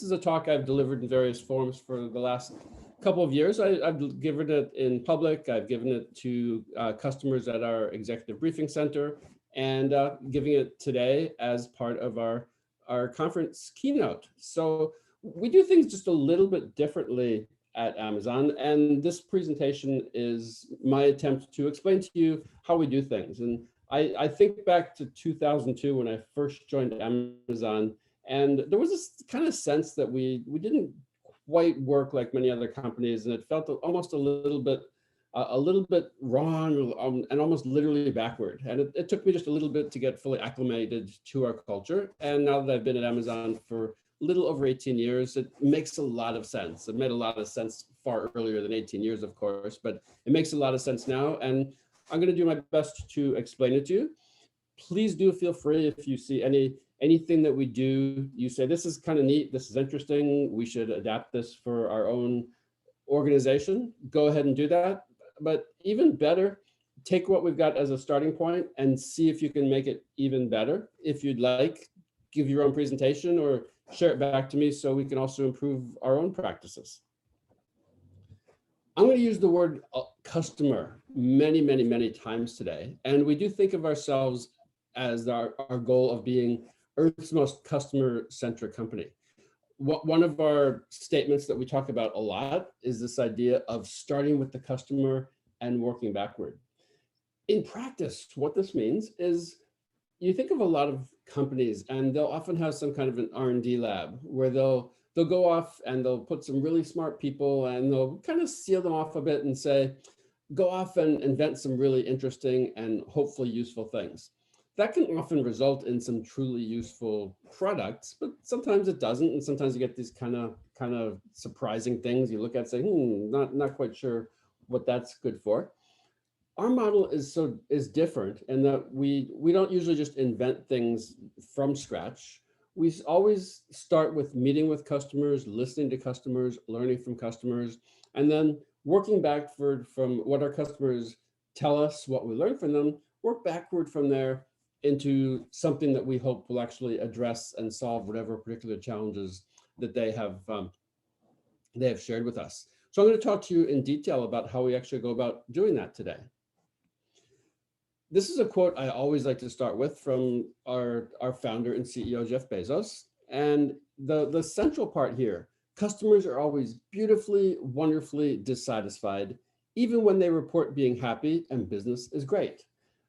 is a talk I've delivered in various forms for the last couple of years. I've given it in public. I've given it to customers at our executive briefing center, and giving it today as part of our conference keynote. So we do things just a little bit differently at Amazon, and this presentation is my attempt to explain to you how we do things. And I think back to 2002 when I first joined Amazon, and there was this kind of sense that we didn't quite work like many other companies, and it felt almost a little bit wrong, and almost literally backward. And it took me just a little bit to get fully acclimated to our culture. And now that I've been at Amazon for a little over 18 years, it makes a lot of sense. It made a lot of sense far earlier than 18 years, of course, but it makes a lot of sense now. And I'm going to do my best to explain it to you. Please do feel free, if you see anything that we do, you say, this is kind of neat, this is interesting, we should adapt this for our own organization, go ahead and do that. But even better, take what we've got as a starting point and see if you can make it even better. If you'd like, give your own presentation or share it back to me so we can also improve our own practices. I'm going to use the word customer many times today. And we do think of ourselves as our goal of being Earth's most customer-centric company. One of our statements that we talk about a lot is this idea of starting with the customer and working backward. In practice, what this means is you think of a lot of companies, and they'll often have some kind of an R&D lab where they'll go off and they'll put some really smart people and they'll kind of seal them off a bit and say, go off and invent some really interesting and hopefully useful things. That can often result in some truly useful products, but sometimes it doesn't. And sometimes you get these kind of surprising things you look at and say, not quite sure what that's good for. Our model is different in that we don't usually just invent things from scratch. We always start with meeting with customers, listening to customers, learning from customers, and then working backward from what our customers tell us, what we learn from them, work backward from there into something that we hope will actually address and solve whatever particular challenges that they have shared with us. So I'm going to talk to you in detail about how we actually go about doing that today. This is a quote I always like to start with from our founder and CEO, Jeff Bezos. And the central part here, customers are always beautifully, wonderfully dissatisfied, even when they report being happy and business is great.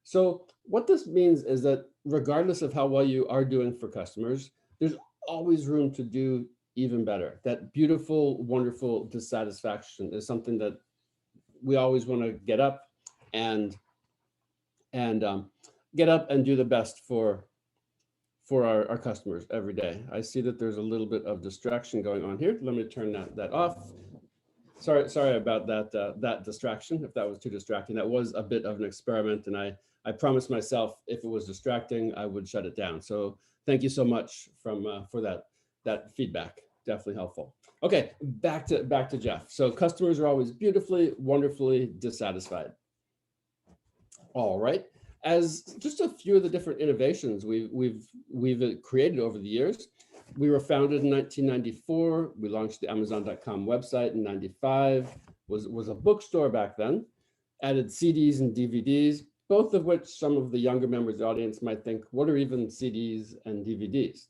So what this means is that regardless of how well you are doing for customers, there's always room to do even better. That beautiful, wonderful dissatisfaction is something that we always want to get up and do the best for our customers every day. I see that there's a little bit of distraction going on here. Let me turn that off. Sorry about that distraction, if that was too distracting. That was a bit of an experiment, and I promised myself if it was distracting, I would shut it down. So thank you so much for that feedback. Definitely helpful. Okay, back to Jeff. So customers are always beautifully, wonderfully dissatisfied. All right. As just a few of the different innovations we've created over the years, we were founded in 1994. We launched the Amazon.com website in 95. Was a bookstore back then. Added CDs and DVDs, both of which some of the younger members of the audience might think, what are even CDs and DVDs?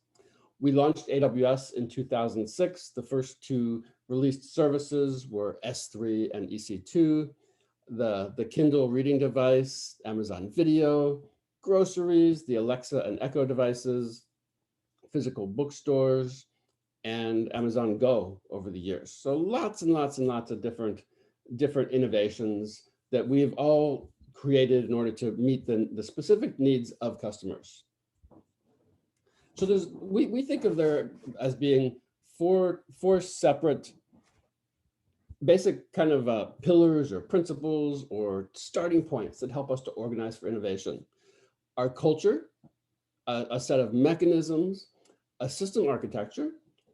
We launched AWS in 2006. The first two released services were S3 and EC2. The Kindle reading device, Amazon Video, groceries, the Alexa and Echo devices, physical bookstores, and Amazon Go over the years. So lots and lots and lots of different innovations that we've all created in order to meet the specific needs of customers. So we think of there as being four separate basic kind of pillars or principles or starting points that help us to organize for innovation. Our culture, a set of mechanisms, a system architecture,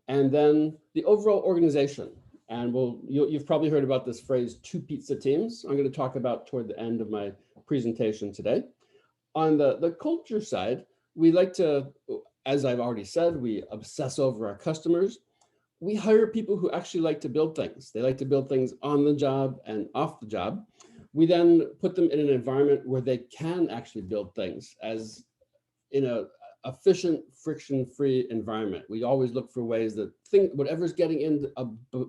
and then the overall organization. And you've probably heard about this phrase, two pizza teams. I'm going to talk about toward the end of my presentation today. On the culture side, we like to, as I've already said, we obsess over our customers. we hire people who actually like to build things. They like to build things on the job and off the job. We then put them in an environment where they can actually build things as in a efficient, friction-free environment. We always look for ways that whatever's getting in a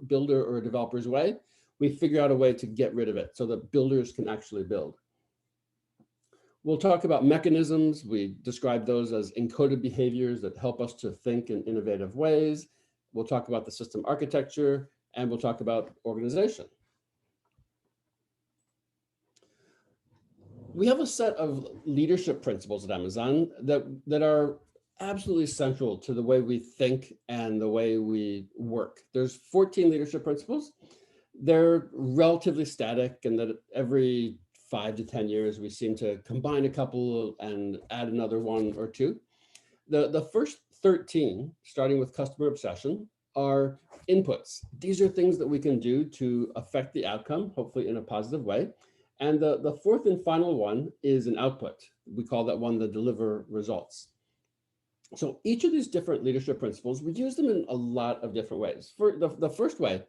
builder or a developer's way, we figure out a way to get rid of it so that builders can actually build. We'll talk about mechanisms. We describe those as encoded behaviors that help us to think in innovative ways. We'll talk about the system architecture, and we'll talk about organization. We have a set of leadership principles at Amazon that are absolutely central to the way we think and the way we work. There's 14 leadership principles. They're relatively static, and that every 5 to 10 years, we seem to combine a couple and add another one or two. The first 13, starting with customer obsession, are inputs. These are things that we can do to affect the outcome, hopefully in a positive way. And the fourth and final one is an output. We call that one the deliver results. So each of these different leadership principles, we use them in a lot of different ways. For the first way,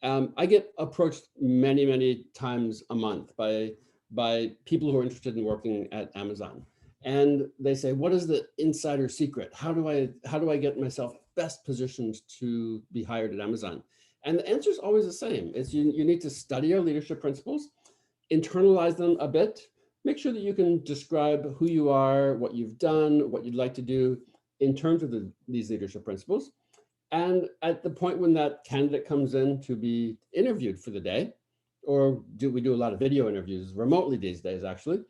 I get approached many, many times a month by people who are interested in working at Amazon. And they say, what is the insider secret? How do I get myself best positioned to be hired at Amazon? And the answer is always the same. It's you need to study our leadership principles, internalize them a bit, make sure that you can describe who you are, what you've done, what you'd like to do in terms of these leadership principles. And at the point when that candidate comes in to be interviewed for the day, or we do a lot of video interviews remotely these days, actually,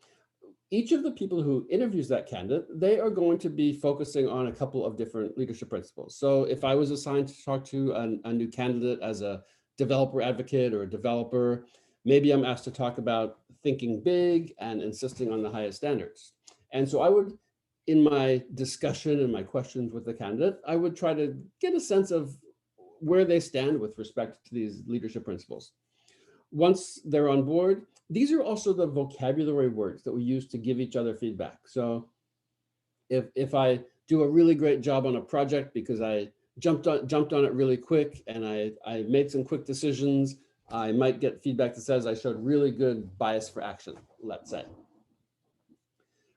each of the people who interviews that candidate, they are going to be focusing on a couple of different leadership principles. So if I was assigned to talk to a new candidate as a developer advocate or a developer, maybe I'm asked to talk about thinking big and insisting on the highest standards. And so I would, in my discussion and my questions with the candidate, I would try to get a sense of where they stand with respect to these leadership principles. Once they're on board, these are also the vocabulary words that we use to give each other feedback. So if I do a really great job on a project because I jumped on it really quick and I made some quick decisions, I might get feedback that says I showed really good bias for action, let's say.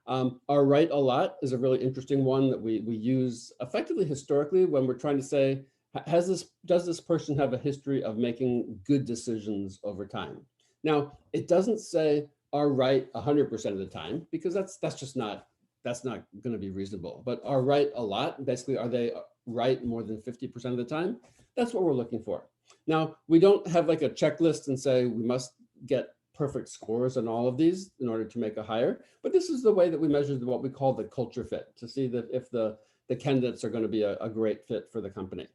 Our right a lot is a really interesting one that we use effectively historically when we're trying to say, does this person have a history of making good decisions over time? Now, it doesn't say are right 100% of the time, because that's not going to be reasonable. But are right a lot, basically, are they right more than 50% of the time? That's what we're looking for. Now, we don't have like a checklist and say we must get perfect scores on all of these in order to make a hire, but this is the way that we measure what we call the culture fit, to see that if the candidates are going to be a great fit for the company.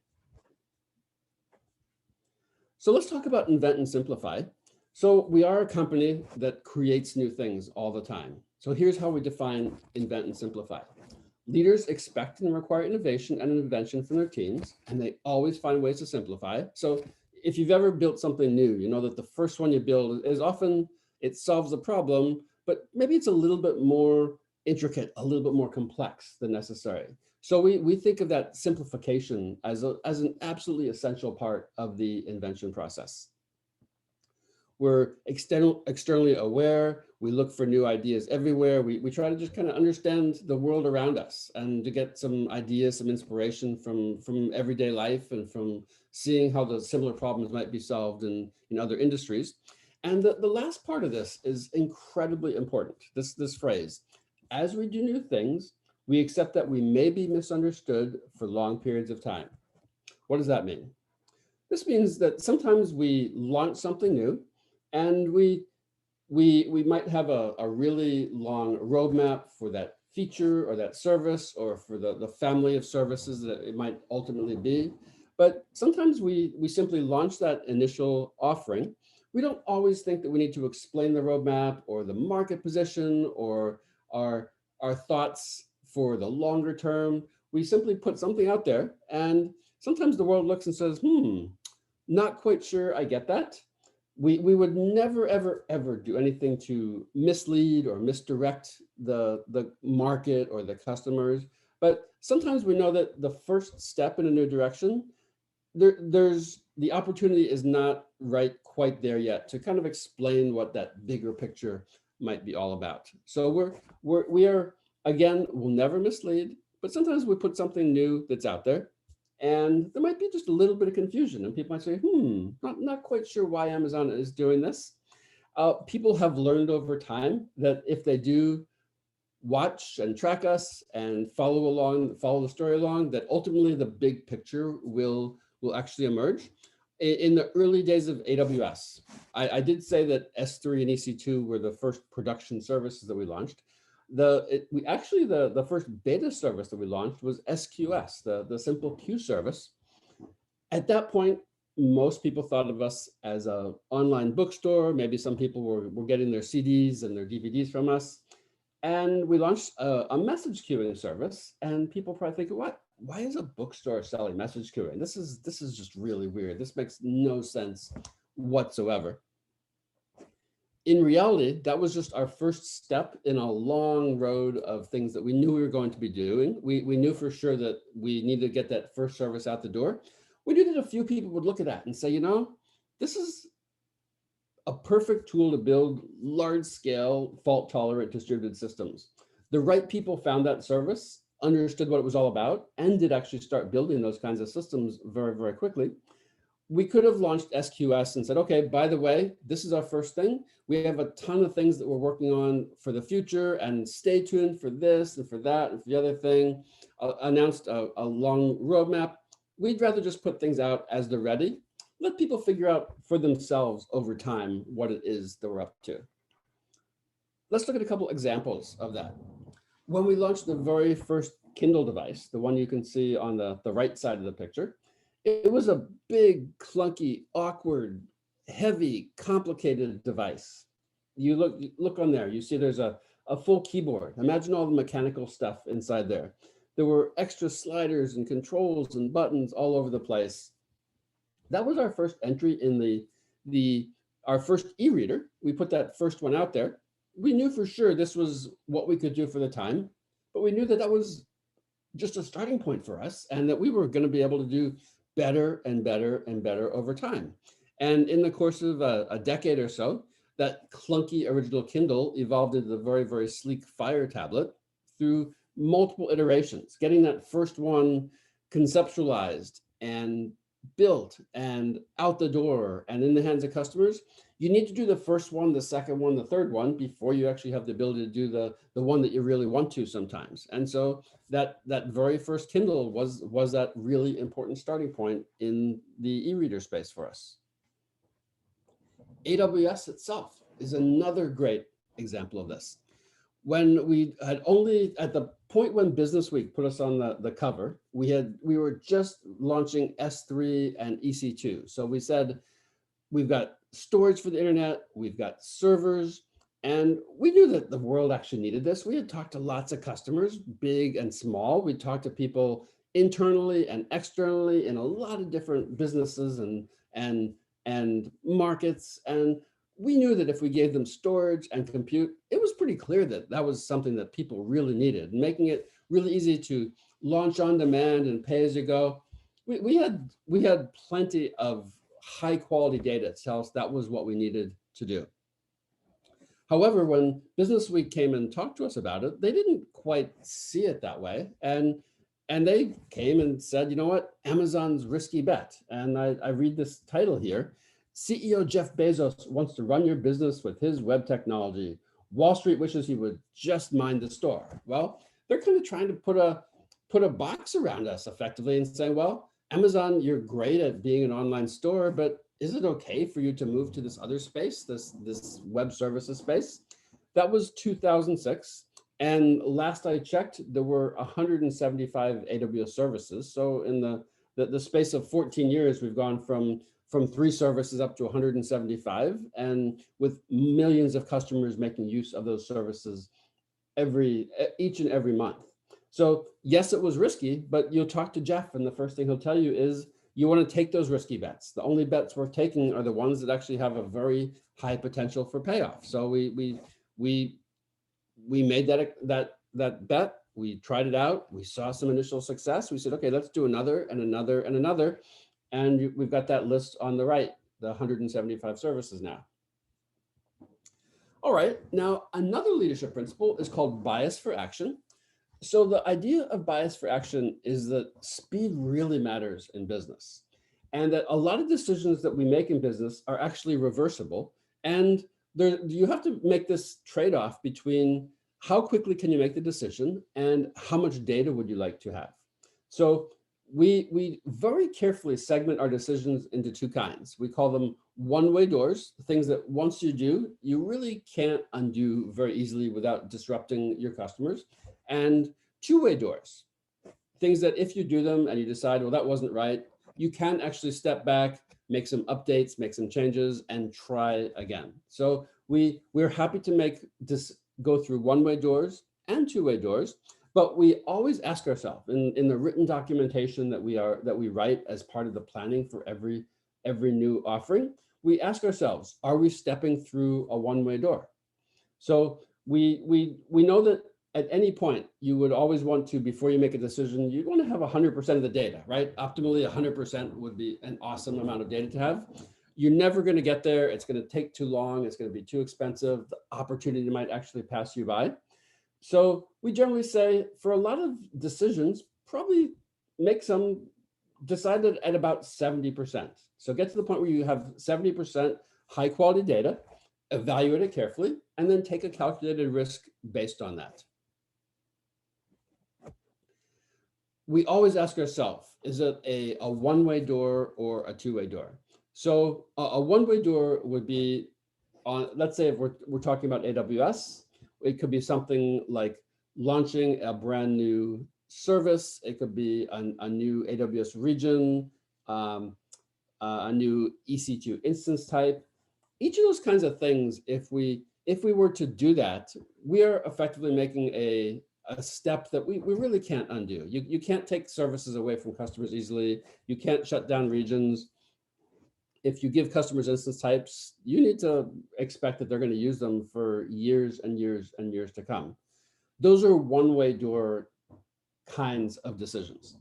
So let's talk about invent and simplify. So we are a company that creates new things all the time. So here's how we define invent and simplify. Leaders expect and require innovation and invention from their teams, and they always find ways to simplify. So if you've ever built something new, you know that the first one you build is often, it solves a problem, but maybe it's a little bit more intricate, a little bit more complex than necessary. So we think of that simplification as an absolutely essential part of the invention process. We're externally aware. We look for new ideas everywhere. We try to just kind of understand the world around us and to get some ideas, some inspiration from everyday life and from seeing how the similar problems might be solved in other industries. And the last part of this is incredibly important, this phrase. As we do new things, we accept that we may be misunderstood for long periods of time. What does that mean? This means that sometimes we launch something new, and we might have a really long roadmap for that feature or that service or for the family of services that it might ultimately be. But sometimes we simply launch that initial offering. We don't always think that we need to explain the roadmap or the market position or our thoughts for the longer term. We simply put something out there, and sometimes the world looks and says, not quite sure I get that. We would never, ever, ever do anything to mislead or misdirect the market or the customers. But sometimes we know that the first step in a new direction there's the opportunity is not right quite there yet to kind of explain what that bigger picture might be all about. So we are, again, we'll never mislead, but sometimes we put something new that's out there, and there might be just a little bit of confusion, and people might say, not quite sure why Amazon is doing this. People have learned over time that if they do watch and track us and follow along, follow the story along, that ultimately the big picture will actually emerge. In the early days of AWS, I did say that S3 and EC2 were the first production services that we launched. The first beta service that we launched was SQS, the simple queue service. At that point, most people thought of us as an online bookstore. Maybe some people were getting their CDs and their DVDs from us. And we launched a message queuing service, and people probably think, what? Why is a bookstore selling message queuing? This is just really weird. This makes no sense whatsoever. In reality, that was just our first step in a long road of things that we knew we were going to be doing. We knew for sure that we needed to get that first service out the door. We knew that a few people would look at that and say, this is a perfect tool to build large-scale, fault-tolerant distributed systems. The right people found that service, understood what it was all about, and did actually start building those kinds of systems very, very quickly. We could have launched SQS and said, okay, by the way, this is our first thing. We have a ton of things that we're working on for the future, and stay tuned for this and for that and for the other thing. Announced a long roadmap. We'd rather just put things out as they're ready. Let people figure out for themselves over time what it is that we're up to. Let's look at a couple examples of that. When we launched the very first Kindle device, the one you can see on the right side of the picture, it was a big, clunky, awkward, heavy, complicated device. You look on there, you see there's a full keyboard. Imagine all the mechanical stuff inside there. There were extra sliders and controls and buttons all over the place. That was our first entry in our first e-reader. We put that first one out there. We knew for sure this was what we could do for the time, but we knew that was just a starting point for us, and that we were going to be able to do better and better and better over time. And in the course of a decade or so, that clunky original Kindle evolved into the very, very sleek Fire tablet through multiple iterations, getting that first one conceptualized and built and out the door and in the hands of customers. You need to do the first one, the second one, the third one before you actually have the ability to do the one that you really want to sometimes. And so that very first Kindle was that really important starting point in the e-reader space for us. AWS itself is another great example of this. When we had only, at the point when Business Week put us on the cover, we were just launching S3 and EC2. So we said, we've got storage for the internet, we've got servers, and we knew that the world actually needed this. We had talked to lots of customers, big and small. We talked to people internally and externally in a lot of different businesses and markets. And we knew that if we gave them storage and compute, it was pretty clear that that was something that people really needed, making it really easy to launch on demand and pay as you go. We had plenty of high quality data to tell us that was what we needed to do. However, when Business Week came and talked to us about it, they didn't quite see it that way. And they came and said, you know what, Amazon's risky bet. And I read this title here. CEO Jeff Bezos wants to run your business with his web technology. Wall Street wishes he would just mind the store. Well, they're kind of trying to put a box around us effectively and saying, well, Amazon, you're great at being an online store, but is it okay for you to move to this other space, this web services space? That was 2006. And last I checked, there were 175 AWS services. So in the space of 14 years, we've gone from 3 services up to 175, and with millions of customers making use of those services each and every month. So yes, it was risky, but you'll talk to Jeff, and the first thing he'll tell you is you want to take those risky bets. The only bets worth taking are the ones that actually have a very high potential for payoff. So we made that bet. We tried it out. We saw some initial success. We said, okay, let's do another and another and another. And we've got that list on the right, the 175 services now. All right, now another leadership principle is called bias for action. So the idea of bias for action is that speed really matters in business, and that a lot of decisions that we make in business are actually reversible. And you have to make this trade-off between how quickly can you make the decision and how much data would you like to have. So we very carefully segment our decisions into two kinds. We call them one-way doors, things that once you do, you really can't undo very easily without disrupting your customers, and two-way doors, things that if you do them and you decide, well, that wasn't right, you can actually step back, make some updates, make some changes, and try again. So we're happy to make this go through one-way doors and two-way doors, but we always ask ourselves in the written documentation that we write as part of the planning for every new offering, we ask ourselves, are we stepping through a one-way door? So we know that at any point, you would always want to, before you make a decision, you want to have 100% of the data, right? Optimally, 100% would be an awesome amount of data to have. You're never going to get there. It's going to take too long. It's going to be too expensive. The opportunity might actually pass you by. So we generally say for a lot of decisions, probably make some decided at about 70%. So get to the point where you have 70% high quality data, evaluate it carefully, and then take a calculated risk based on that. We always ask ourselves, is it a one-way door or a two-way door? So a one-way door would be on, let's say if we're talking about AWS, it could be something like launching a brand new service. It could be a new AWS region, a new EC2 instance type. Each of those kinds of things, if we were to do that, we are effectively making a step that we really can't undo. You can't take services away from customers easily. You can't shut down regions. If you give customers instance types, you need to expect that they're going to use them for years and years and years to come. Those are one-way door kinds of decisions.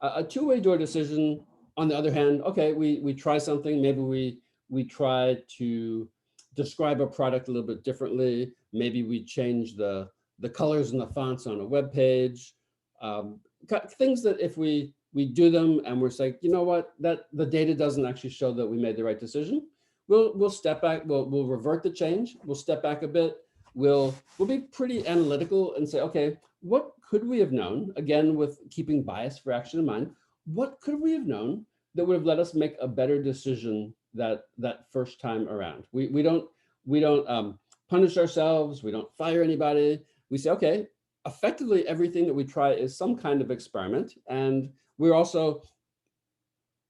A two-way door decision, on the other hand, okay, we try something, maybe we try to describe a product a little bit differently. Maybe we change the colors and the fonts on a web page. Things that if we do them and we're saying, you know what, that the data doesn't actually show that we made the right decision, we'll step back, we'll revert the change, we'll step back a bit, we'll be pretty analytical and say, okay, what could we have known, again, with keeping bias for action in mind, what could we have known that would have let us make a better decision that first time around? We don't punish ourselves, we don't fire anybody. We say, okay, effectively everything that we try is some kind of experiment. And we're also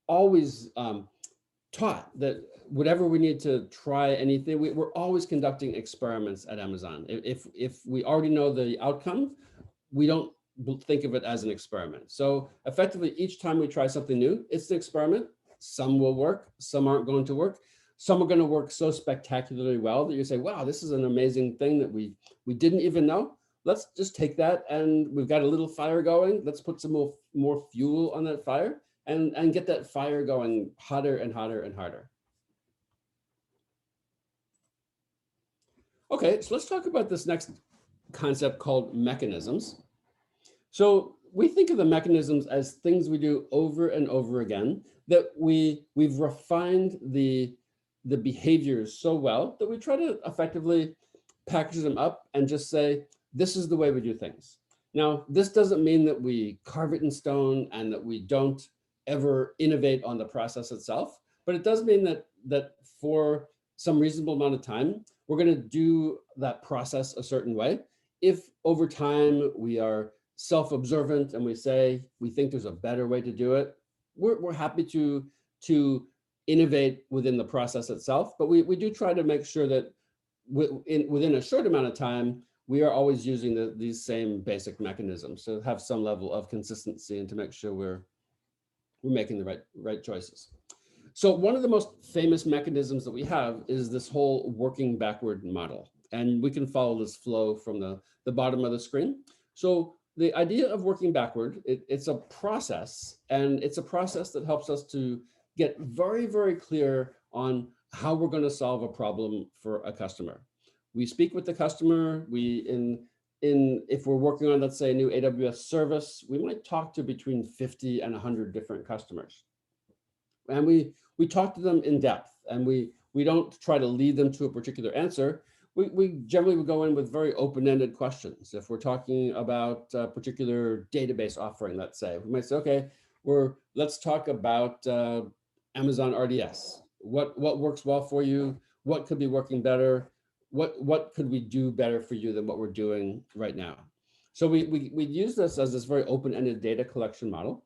always taught that whatever we need to try anything, we're always conducting experiments at Amazon. If we already know the outcome, we don't think of it as an experiment. So effectively, each time we try something new, it's an experiment. Some will work, some aren't going to work. Some are going to work so spectacularly well that you say, wow, this is an amazing thing that we didn't even know. Let's just take that, and we've got a little fire going. Let's put some more fuel on that fire and get that fire going hotter and hotter and harder. Okay, so let's talk about this next concept called mechanisms. So we think of the mechanisms as things we do over and over again, that we've refined the behaviors so well that we try to effectively package them up and just say, this is the way we do things. Now, this doesn't mean that we carve it in stone and that we don't ever innovate on the process itself, but it does mean that for some reasonable amount of time, we're going to do that process a certain way. If over time we are self-observant and we say we think there's a better way to do it, we're happy to innovate within the process itself, but we do try to make sure that within a short amount of time, we are always using these same basic mechanisms to have some level of consistency and to make sure we're making the right choices. So one of the most famous mechanisms that we have is this whole working backward model. And we can follow this flow from the bottom of the screen. So the idea of working backward, it's a process, and it's a process that helps us to get very, very clear on how we're going to solve a problem for a customer. We speak with the customer. If we're working on, let's say, a new AWS service, we might talk to between 50 and 100 different customers. And we talk to them in depth, and we don't try to lead them to a particular answer. We generally would go in with very open-ended questions. If we're talking about a particular database offering, let's say, we might say, okay, let's talk about Amazon RDS. What works well for you? What could be working better? What could we do better for you than what we're doing right now? So we use this as this very open-ended data collection model.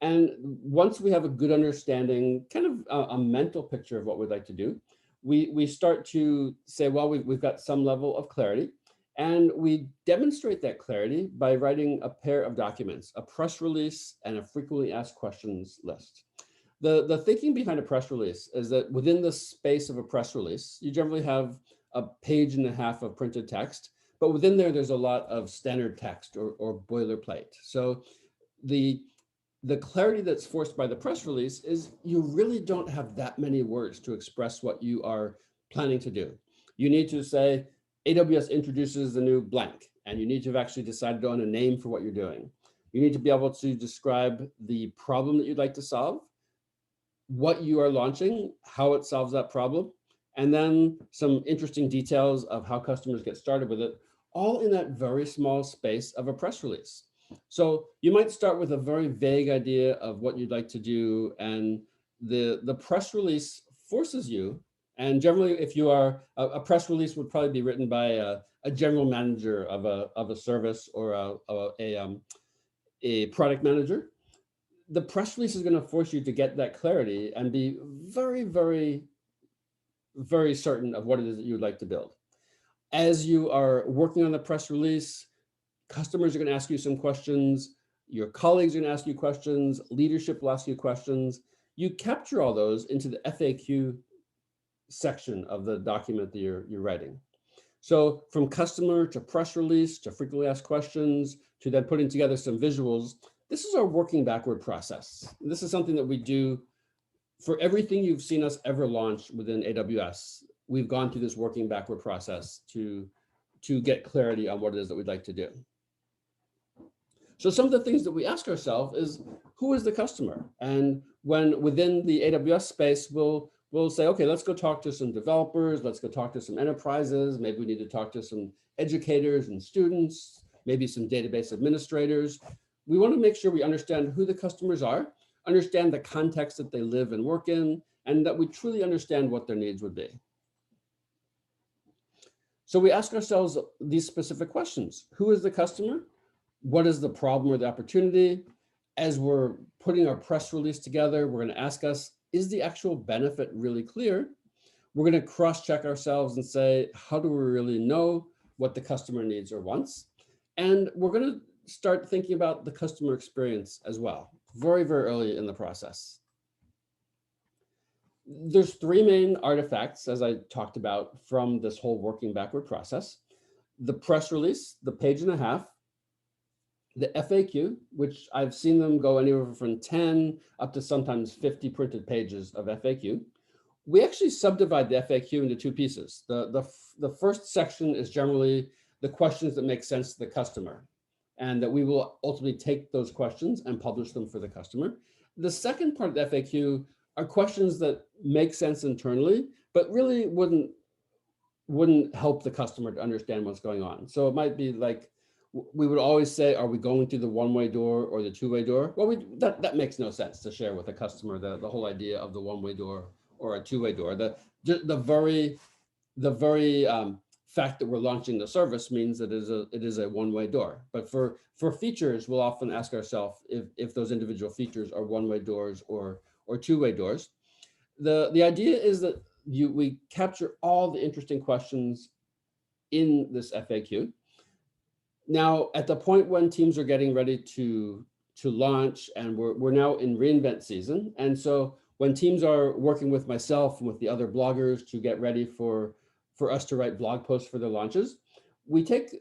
And once we have a good understanding, kind of a mental picture of what we'd like to do, we start to say, well, we've got some level of clarity. And we demonstrate that clarity by writing a pair of documents, a press release and a frequently asked questions list. The thinking behind a press release is that within the space of a press release, you generally have a page and a half of printed text, but within there's a lot of standard text or boilerplate. So the clarity that's forced by the press release is you really don't have that many words to express what you are planning to do. You need to say, AWS introduces the new blank, and you need to have actually decided on a name for what you're doing. You need to be able to describe the problem that you'd like to solve, what you are launching, how it solves that problem, and then some interesting details of how customers get started with it, all in that very small space of a press release. So you might start with a very vague idea of what you'd like to do, and the press release forces you. And generally, if you are a press release would probably be written by a general manager of a service or a product manager. The press release is going to force you to get that clarity and be very, very, very certain of what it is that you would like to build. As you are working on the press release, customers are going to ask you some questions, your colleagues are going to ask you questions, leadership will ask you questions. You capture all those into the FAQ section of the document that you're writing. So from customer to press release to frequently asked questions to then putting together some visuals, this is our working backward process. This is something that we do for everything you've seen us ever launch within AWS. We've gone through this working backward process to get clarity on what it is that we'd like to do. So some of the things that we ask ourselves is, who is the customer? And when within the AWS space, we'll say, okay, let's go talk to some developers, let's go talk to some enterprises, maybe we need to talk to some educators and students, maybe some database administrators. We want to make sure we understand who the customers are, understand the context that they live and work in, and that we truly understand what their needs would be. So we ask ourselves these specific questions. Who is the customer? What is the problem or the opportunity? As we're putting our press release together, we're going to ask us, is the actual benefit really clear? We're going to cross-check ourselves and say, how do we really know what the customer needs or wants? And we're going to start thinking about the customer experience as well, very, very early in the process. There's three main artifacts, as I talked about, from this whole working backward process: the press release, the page and a half, the FAQ, which I've seen them go anywhere from 10 up to sometimes 50 printed pages of FAQ. We actually subdivide the FAQ into two pieces. The first section is generally the questions that make sense to the customer, and that we will ultimately take those questions and publish them for the customer. The second part of the FAQ are questions that make sense internally, but really wouldn't help the customer to understand what's going on. So it might be like, we would always say, are we going through the one-way door or the two-way door? Well, that makes no sense to share with a customer, the whole idea of the one-way door or a two-way door. The very fact that we're launching the service means that it is a one-way door. But for features, we'll often ask ourselves if those individual features are one-way doors or two-way doors. The idea is that we capture all the interesting questions in this FAQ. Now, at the point when teams are getting ready to launch, and we're now in reInvent season, and so when teams are working with myself and with the other bloggers to get ready for us to write blog posts for their launches, we take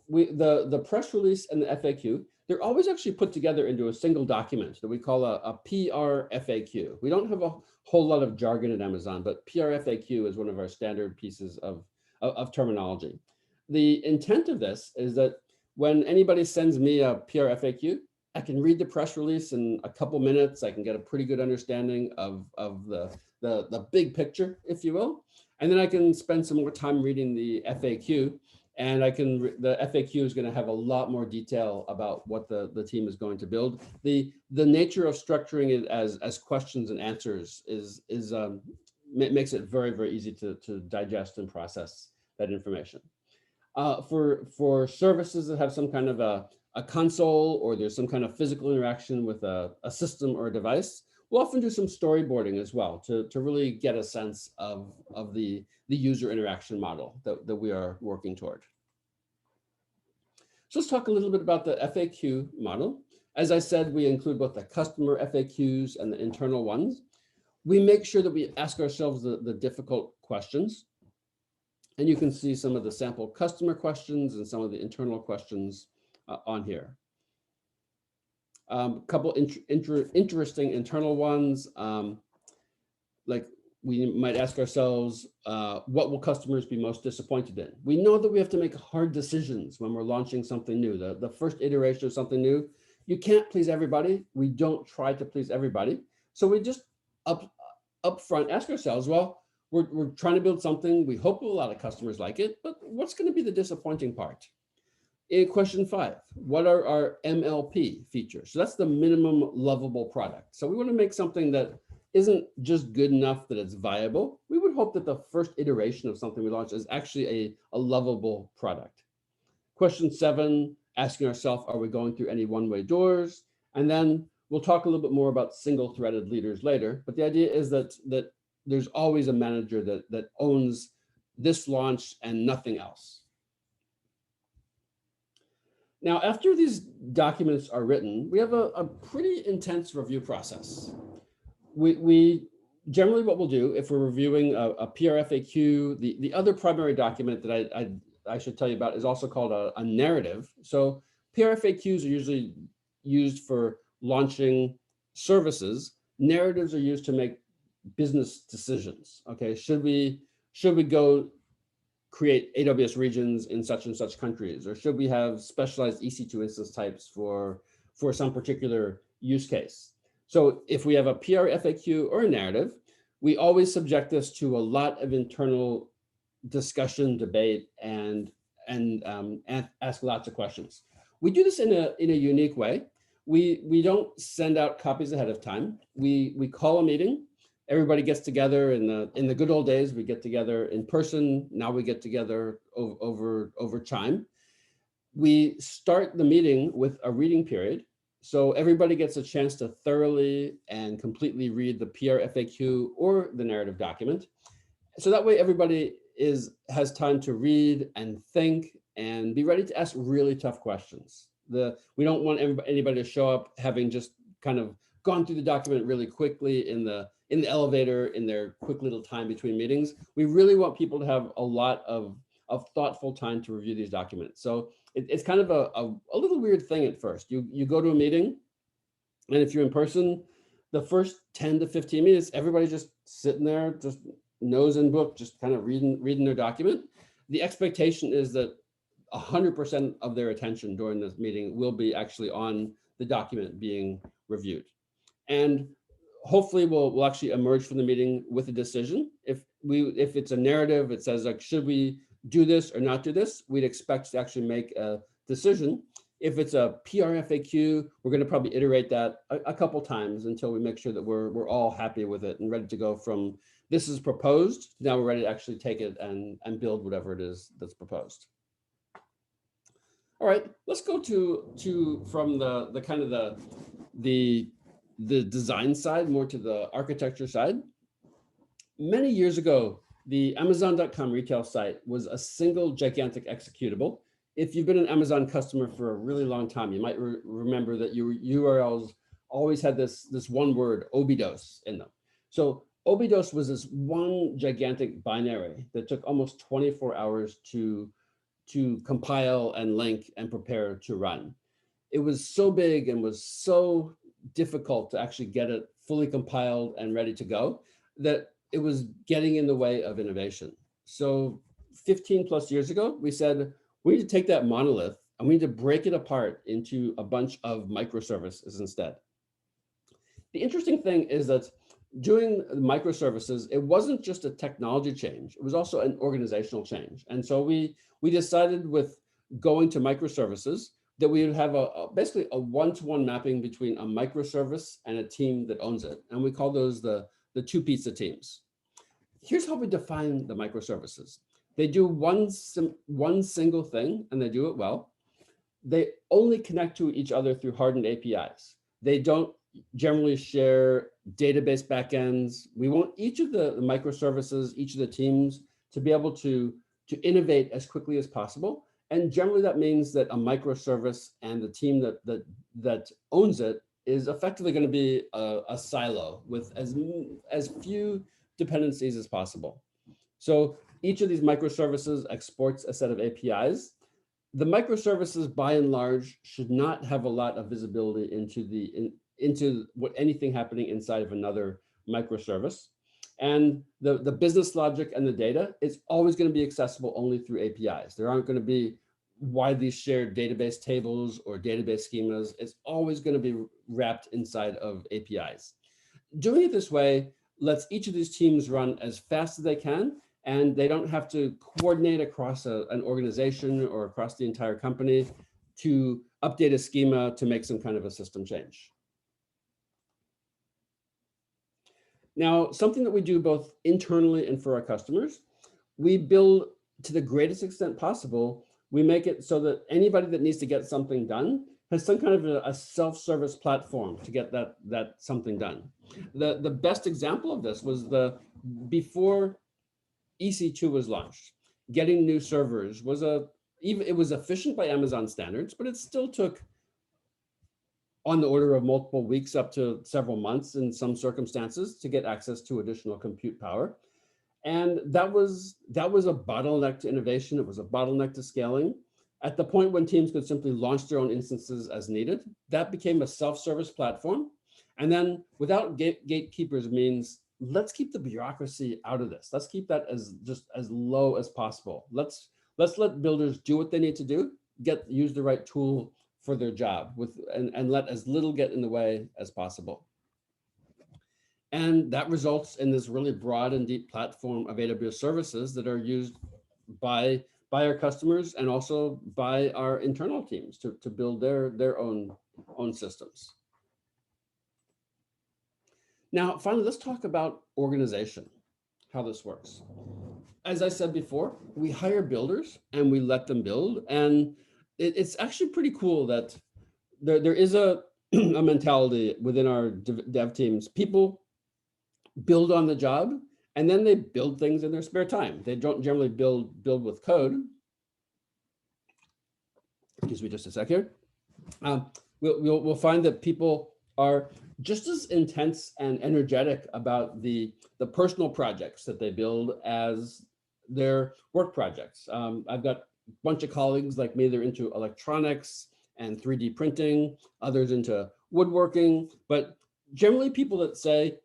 the press release and the FAQ, they're always actually put together into a single document that we call a PR FAQ. We don't have a whole lot of jargon at Amazon, but PR FAQ is one of our standard pieces of terminology. The intent of this is that when anybody sends me a PR FAQ, I can read the press release in a couple minutes. I can get a pretty good understanding of the big picture, if you will. And then I can spend some more time reading the FAQ, and the FAQ is going to have a lot more detail about what the team is going to build. The nature of structuring it as questions and answers makes it very, very easy to digest and process that information. For services that have some kind of a console, or there's some kind of physical interaction with a system or a device, we'll often do some storyboarding as well to really get a sense of the user interaction model that we are working toward. So let's talk a little bit about the FAQ model. As I said, we include both the customer FAQs and the internal ones. We make sure that we ask ourselves the difficult questions. And you can see some of the sample customer questions and some of the internal questions on here. Couple interesting internal ones, like we might ask ourselves, what will customers be most disappointed in? We know that we have to make hard decisions when we're launching something new. The first iteration of something new, you can't please everybody. We don't try to please everybody. So we just up front ask ourselves, well, we're trying to build something. We hope a lot of customers like it, but what's going to be the disappointing part? In question 5, what are our MLP features? So that's the minimum lovable product. So we want to make something that isn't just good enough that it's viable. We would hope that the first iteration of something we launch is actually a lovable product. Question 7, asking ourselves, are we going through any one-way doors? And then we'll talk a little bit more about single-threaded leaders later. But the idea is that there's always a manager that owns this launch and nothing else. Now, after these documents are written, we have a pretty intense review process. We generally, what we'll do if we're reviewing a PR FAQ, the other primary document that I should tell you about is also called a narrative. So PR FAQs are usually used for launching services. Narratives are used to make business decisions. Okay, should we go create AWS regions in such and such countries, or should we have specialized EC2 instance types for some particular use case? So if we have a PR FAQ or a narrative, we always subject this to a lot of internal discussion, debate, and ask lots of questions. We do this in a unique way. We don't send out copies ahead of time. We call a meeting. Everybody gets together. In the good old days, we get together in person. Now we get together over Chime. We start the meeting with a reading period. So everybody gets a chance to thoroughly and completely read the PR FAQ or the narrative document. So that way everybody has time to read and think and be ready to ask really tough questions. We don't want anybody to show up having just kind of gone through the document really quickly in the elevator in their quick little time between meetings. We really want people to have a lot of thoughtful time to review these documents. So it's kind of a little weird thing at first. You go to a meeting, and if you're in person, the first 10 to 15 minutes, everybody's just sitting there, just nose in book, just kind of reading their document. The expectation is that 100% of their attention during this meeting will be actually on the document being reviewed. And hopefully we'll actually emerge from the meeting with a decision. If it's a narrative, it says like, should we do this or not do this? We'd expect to actually make a decision. If it's a PR FAQ, we're going to probably iterate that a couple times until we make sure that we're all happy with it and ready to go from this is proposed, now we're ready to actually take it and build whatever it is that's proposed. All right, let's go to from the kind of the design side more to the architecture side. Many years ago, the Amazon.com retail site was a single gigantic executable. If you've been an Amazon customer for a really long time, you might remember that your URLs always had this one word, obidos, in them. So obidos was this one gigantic binary that took almost 24 hours to compile and link and prepare to run. it was so big and was so difficult to actually get it fully compiled and ready to go that it was getting in the way of innovation. So 15 plus years ago, we said, we need to take that monolith and we need to break it apart into a bunch of microservices instead. The interesting thing is that doing microservices, it wasn't just a technology change, it was also an organizational change. And so we decided with going to microservices that we would have basically a one-to-one mapping between a microservice and a team that owns it. And we call those the two pizza teams. Here's how we define the microservices. They do one single thing and they do it well. They only connect to each other through hardened APIs. They don't generally share database backends. We want each of the microservices, each of the teams to be able to innovate as quickly as possible. And generally that means that a microservice and the team that owns it is effectively going to be a silo with as few dependencies as possible. So each of these microservices exports a set of APIs. The microservices, by and large, should not have a lot of visibility into what anything happening inside of another microservice. And the business logic and the data is always going to be accessible only through APIs. There aren't going to be widely shared database tables or database schemas. It's always going to be wrapped inside of APIs. Doing it this way lets each of these teams run as fast as they can, and they don't have to coordinate across an organization or across the entire company to update a schema to make some kind of a system change. Now, something that we do both internally and for our customers, we build to the greatest extent possible. We make it so that anybody that needs to get something done has some kind of a self-service platform to get that something done. The best example of this was before EC2 was launched. Getting new servers was it was efficient by Amazon standards, but it still took on the order of multiple weeks up to several months in some circumstances to get access to additional compute power. And that was a bottleneck to innovation. It was a bottleneck to scaling. At the point when teams could simply launch their own instances as needed, that became a self-service platform. And then without gatekeepers means, let's keep the bureaucracy out of this. Let's keep that as low as possible. Let's let builders do what they need to do, use the right tool for their job and let as little get in the way as possible. And that results in this really broad and deep platform of AWS services that are used by our customers and also by our internal teams to build their own systems. Now, finally, let's talk about organization, how this works. As I said before, we hire builders and we let them build. And it's actually pretty cool that there is a mentality within our dev teams. People build on the job and then they build things in their spare time. They don't generally build with code. Excuse me just a sec here. We'll find that people are just as intense and energetic about the personal projects that they build as their work projects. I've got a bunch of colleagues like me, they're into electronics and 3D printing, others into woodworking, but generally people that say,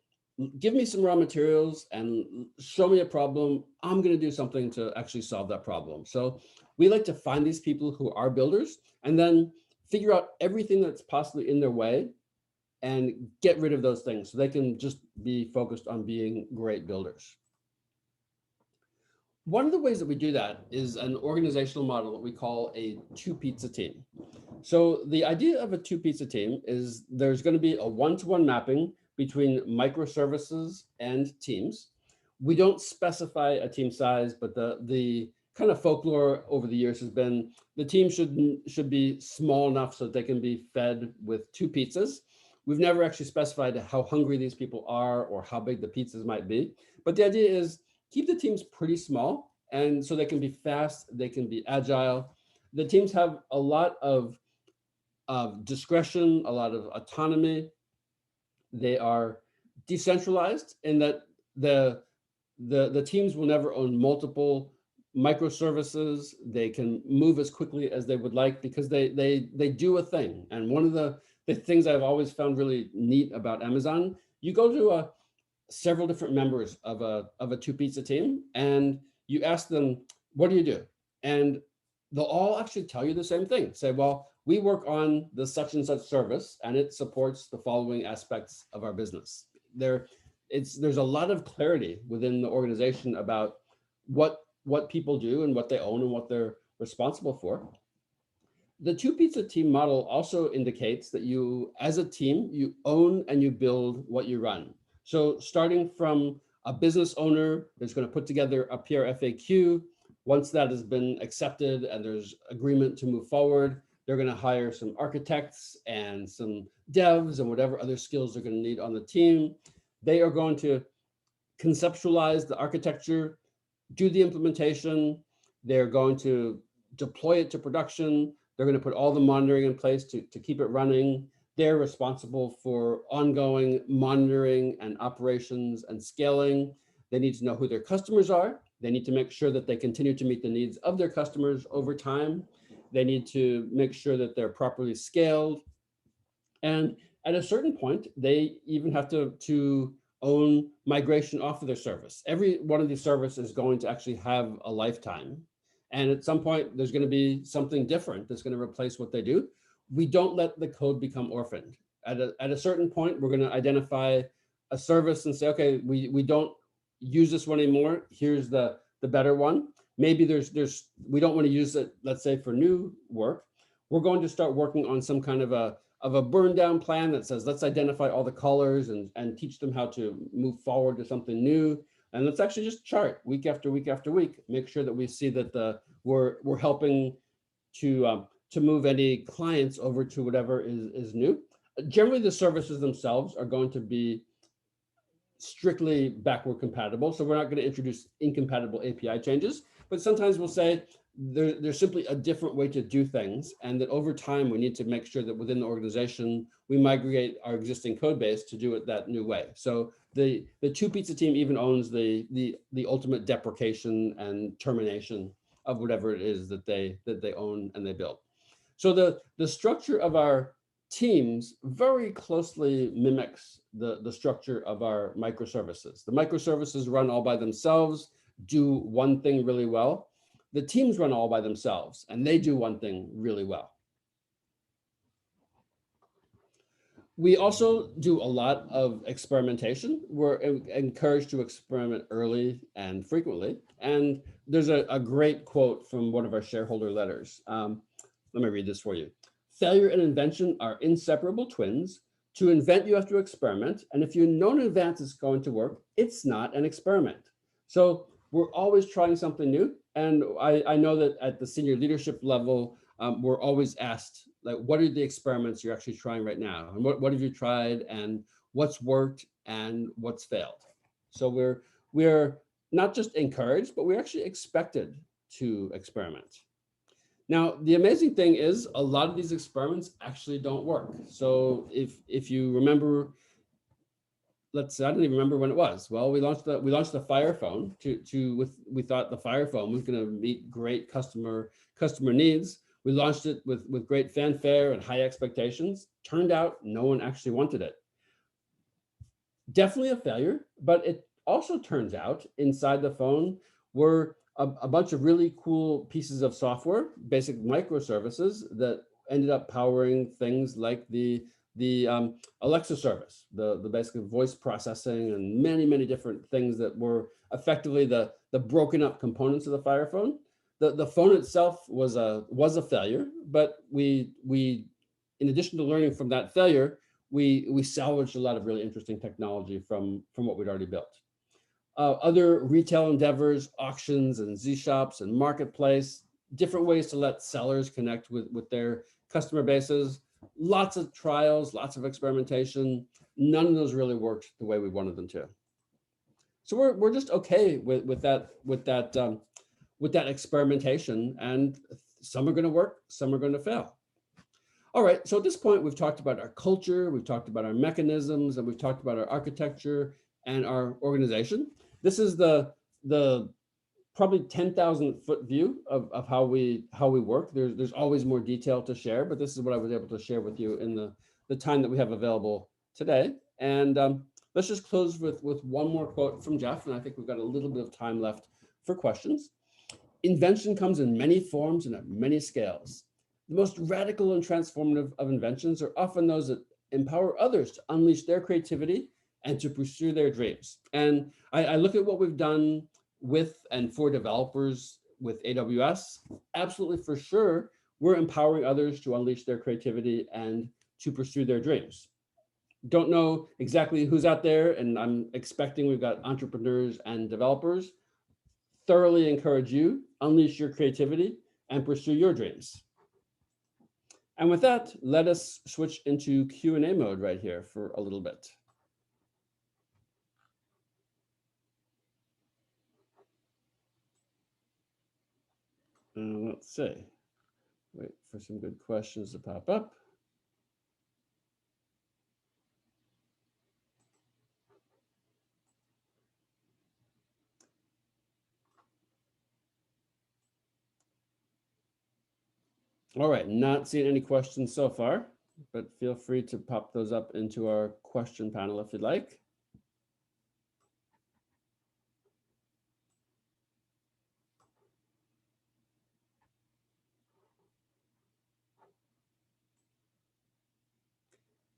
give me some raw materials and show me a problem, I'm going to do something to actually solve that problem. So we like to find these people who are builders and then figure out everything that's possibly in their way and get rid of those things so they can just be focused on being great builders. One of the ways that we do that is an organizational model that we call a two-pizza team. So the idea of a two-pizza team is there's going to be a one-to-one mapping between microservices and teams. We don't specify a team size, but the kind of folklore over the years has been the team should be small enough so that they can be fed with two pizzas. We've never actually specified how hungry these people are or how big the pizzas might be. But the idea is keep the teams pretty small and so they can be fast, they can be agile. The teams have a lot of discretion, a lot of autonomy. They are decentralized in that the teams will never own multiple microservices. They can move as quickly as they would like because they do a thing. And one of the things I've always found really neat about Amazon, you go to several different members of a two pizza team and you ask them, what do you do? And they'll all actually tell you the same thing. Say, well, we work on the such and such service and it supports the following aspects of our business. There's a lot of clarity within the organization about what people do and what they own and what they're responsible for. The two pizza team model also indicates that you, as a team, you own and you build what you run. So starting from a business owner that's going to put together a PR FAQ, once that has been accepted and there's agreement to move forward, they're going to hire some architects and some devs and whatever other skills they're going to need on the team. They are going to conceptualize the architecture, do the implementation. They're going to deploy it to production. They're going to put all the monitoring in place to keep it running. They're responsible for ongoing monitoring and operations and scaling. They need to know who their customers are. They need to make sure that they continue to meet the needs of their customers over time. They need to make sure that they're properly scaled. And at a certain point, they even have to own migration off of their service. Every one of these services is going to actually have a lifetime. And at some point, there's going to be something different that's going to replace what they do. We don't let the code become orphaned. At a certain point, we're going to identify a service and say, okay, we don't use this one anymore. Here's the better one. Maybe we don't want to use it, let's say, for new work. We're going to start working on some kind of a burn down plan that says, let's identify all the colors and teach them how to move forward to something new. And let's actually just chart week after week after week, make sure that we see that we're helping to move any clients over to whatever is new. Generally, the services themselves are going to be strictly backward compatible. So we're not going to introduce incompatible API changes, but sometimes we'll say there's simply a different way to do things. And that over time, we need to make sure that within the organization, we migrate our existing code base to do it that new way. So the two pizza team even owns the ultimate deprecation and termination of whatever it is that they own and they build. So the structure of our teams very closely mimics the structure of our microservices. The microservices run all by themselves, do one thing really well. The teams run all by themselves and they do one thing really well. We also do a lot of experimentation. We're encouraged to experiment early and frequently. And there's a great quote from one of our shareholder letters. Let me read this for you. Failure and invention are inseparable twins. To invent, you have to experiment. And if you know in advance it's going to work, it's not an experiment. So we're always trying something new. And I know that at the senior leadership level, we're always asked, like, what are the experiments you're actually trying right now? And what have you tried and what's worked and what's failed? So we're not just encouraged, but we're actually expected to experiment. Now, the amazing thing is a lot of these experiments actually don't work. So if you remember, let's say, I don't even remember when it was. Well, we launched the Fire Phone we thought the Fire Phone was going to meet great customer needs. We launched it with great fanfare and high expectations. Turned out no one actually wanted it. Definitely a failure, but it also turns out inside the phone were a bunch of really cool pieces of software, basic microservices that ended up powering things like the Alexa service, the basic voice processing and many different things that were effectively the broken up components of the Fire Phone. The phone itself was a failure, but we in addition to learning from that failure, we salvaged a lot of really interesting technology from what we'd already built. Other retail endeavors, auctions and Z-shops and marketplace, different ways to let sellers connect with their customer bases, lots of trials, lots of experimentation. None of those really worked the way we wanted them to. So we're just okay with that experimentation, and some are going to work, some are going to fail. All right, so at this point, we've talked about our culture, we've talked about our mechanisms, and we've talked about our architecture and our organization. This is the probably 10,000 foot view of how we work. There's always more detail to share, but this is what I was able to share with you in the time that we have available today. And let's just close with one more quote from Jeff, and I think we've got a little bit of time left for questions. Invention comes in many forms and at many scales. The most radical and transformative of inventions are often those that empower others to unleash their creativity and to pursue their dreams. And I look at what we've done with and for developers with AWS. Absolutely, for sure, we're empowering others to unleash their creativity and to pursue their dreams. Don't know exactly who's out there, and I'm expecting we've got entrepreneurs and developers. Thoroughly encourage you, unleash your creativity and pursue your dreams. And with that, let us switch into Q&A mode right here for a little bit. Let's see. Wait for some good questions to pop up. All right, not seeing any questions so far, but feel free to pop those up into our question panel if you'd like.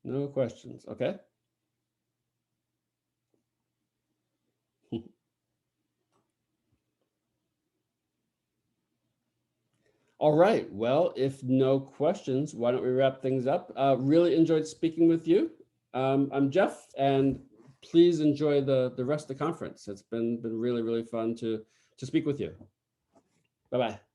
No questions, okay. All right, well, if no questions, why don't we wrap things up? Really enjoyed speaking with you. I'm Jeff, and please enjoy the rest of the conference. It's been really, really fun to speak with you. Bye-bye.